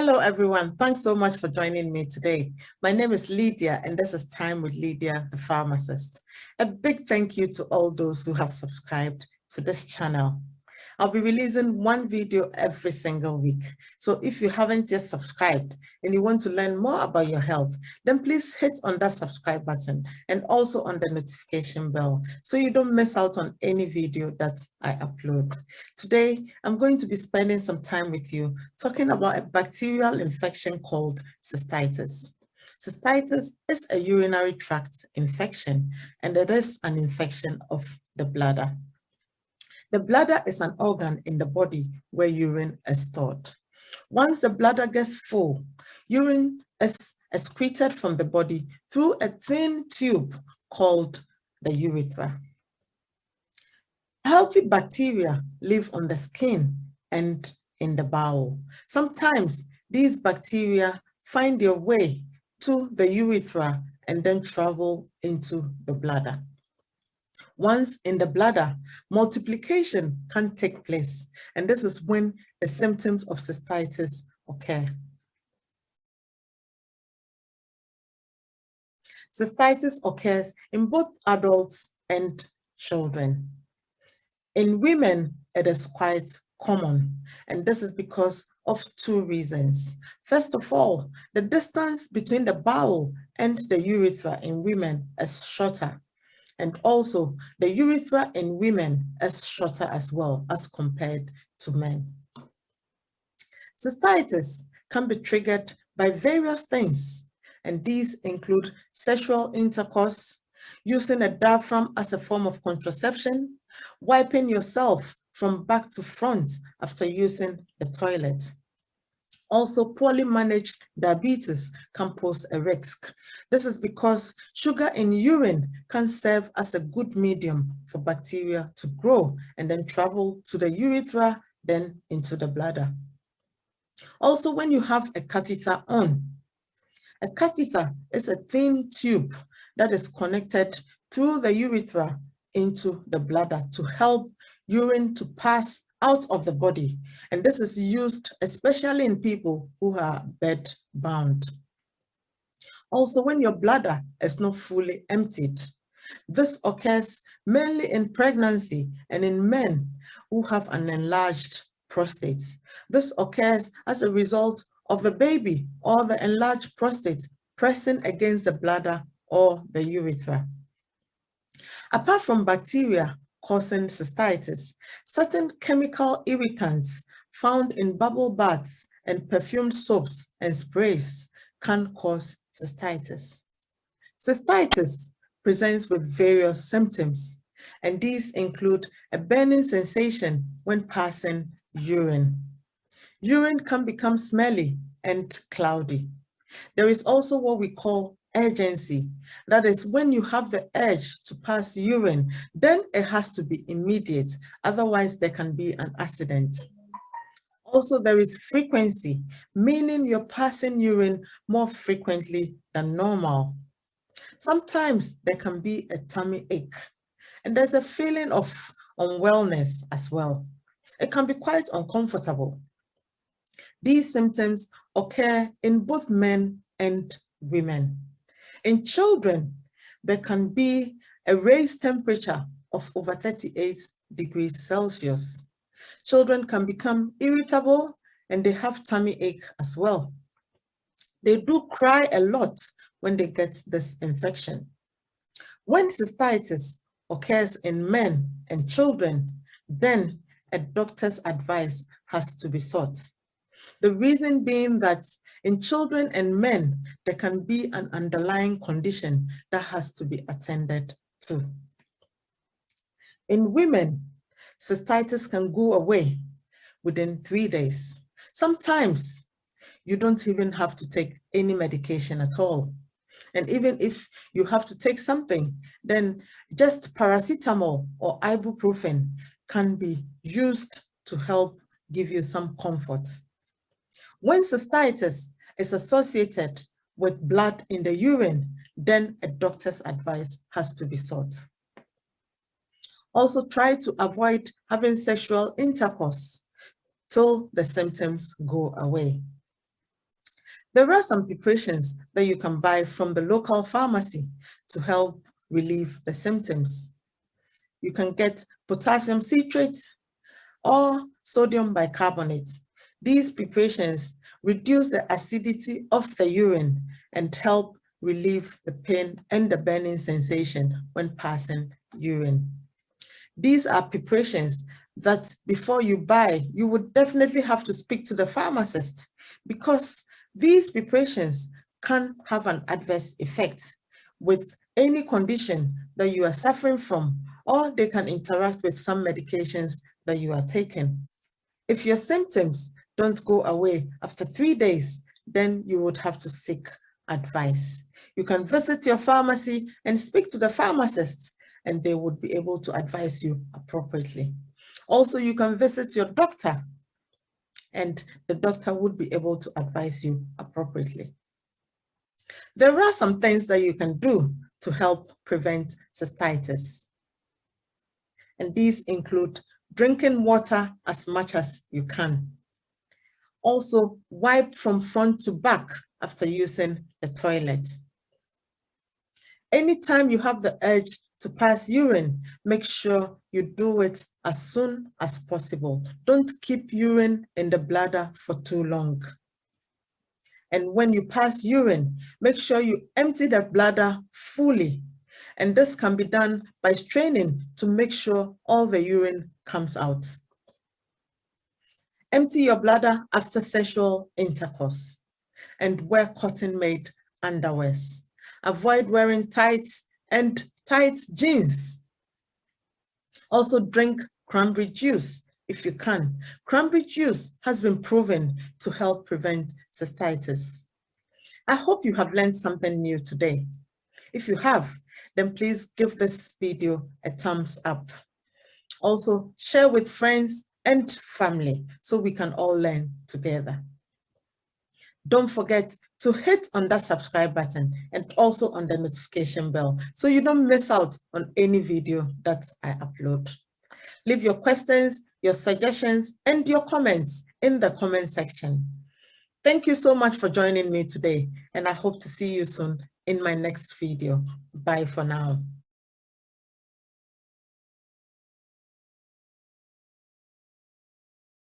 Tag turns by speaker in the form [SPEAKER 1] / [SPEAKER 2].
[SPEAKER 1] Hello, everyone. Thanks so much for joining me today. My name is Lydia, and this is Time with Lydia, the pharmacist. A big thank you to all those who have subscribed to this channel. I'll be releasing one video every single week. So if you haven't yet subscribed and you want to learn more about your health, then please hit on that subscribe button and also on the notification bell so you don't miss out on any video that I upload. Today, I'm going to be spending some time with you talking about a bacterial infection called cystitis. Cystitis is a urinary tract infection, and it is an infection of the bladder. The bladder is an organ in the body where urine is stored. Once the bladder gets full, urine is excreted from the body through a thin tube called the urethra. Healthy bacteria live on the skin and in the bowel. Sometimes these bacteria find their way to the urethra and then travel into the bladder. Once in the bladder, multiplication can take place, and this is when the symptoms of cystitis occur. Cystitis occurs in both adults and children. In women, it is quite common, and this is because of two reasons. First of all, the distance between the bowel and the urethra in women is shorter. And also, the urethra in women is shorter as well as compared to men. Cystitis can be triggered by various things, and these include sexual intercourse, using a diaphragm as a form of contraception, wiping yourself from back to front after using the toilet. Also, poorly managed diabetes can pose a risk. This is because sugar in urine can serve as a good medium for bacteria to grow and then travel to the urethra, then into the bladder. Also, when you have a catheter on, a catheter is a thin tube that is connected through the urethra into the bladder to help urine to pass out of the body, and this is used especially in people who are bed-bound. Also, when your bladder is not fully emptied, this occurs mainly in pregnancy and in men who have an enlarged prostate. This occurs as a result of the baby or the enlarged prostate pressing against the bladder or the urethra. Apart from bacteria causing cystitis, certain chemical irritants found in bubble baths and perfumed soaps and sprays can cause cystitis. Cystitis presents with various symptoms, and these include a burning sensation when passing urine. Urine can become smelly and cloudy. There is also what we call urgency. That is, when you have the urge to pass urine, then it has to be immediate. Otherwise, there can be an accident. Also, there is frequency, meaning you're passing urine more frequently than normal. Sometimes there can be a tummy ache, and there's a feeling of unwellness as well. It can be quite uncomfortable. These symptoms occur in both men and women. In children, there can be a raised temperature of over 38 degrees Celsius. Children can become irritable and they have tummy ache as well. They do cry a lot when they get this infection. When cystitis occurs in men and children, then a doctor's advice has to be sought. The reason being that in children and men, there can be an underlying condition that has to be attended to. In women, cystitis can go away within 3 days. Sometimes you don't even have to take any medication at all. And even if you have to take something, then just paracetamol or ibuprofen can be used to help give you some comfort. When cystitis is associated with blood in the urine, then a doctor's advice has to be sought. Also, try to avoid having sexual intercourse till the symptoms go away. There are some preparations that you can buy from the local pharmacy to help relieve the symptoms. You can get potassium citrate or sodium bicarbonate. These preparations reduce the acidity of the urine and help relieve the pain and the burning sensation when passing urine. These are preparations that before you buy, you would definitely have to speak to the pharmacist, because these preparations can have an adverse effect with any condition that you are suffering from, or they can interact with some medications that you are taking. If your symptoms don't go away after 3 days, then you would have to seek advice. You can visit your pharmacy and speak to the pharmacist, and they would be able to advise you appropriately. Also, you can visit your doctor, and the doctor would be able to advise you appropriately. There are some things that you can do to help prevent cystitis, and these include drinking water as much as you can. Also, wipe from front to back after using the toilet. Anytime you have the urge to pass urine, make sure you do it as soon as possible. Don't keep urine in the bladder for too long. And when you pass urine, make sure you empty the bladder fully. And this can be done by straining to make sure all the urine comes out. Empty your bladder after sexual intercourse and wear cotton-made underwears. Avoid wearing tights and tight jeans. Also drink cranberry juice if you can. Cranberry juice has been proven to help prevent cystitis. I hope you have learned something new today. If you have, then please give this video a thumbs up. Also, share with friends and family so we can all learn together. Don't forget to hit on that subscribe button and also on the notification bell so you don't miss out on any video that I upload. Leave your questions, your suggestions, and your comments in the comment section. Thank you so much for joining me today, and I hope to see you soon in my next video. Bye for now.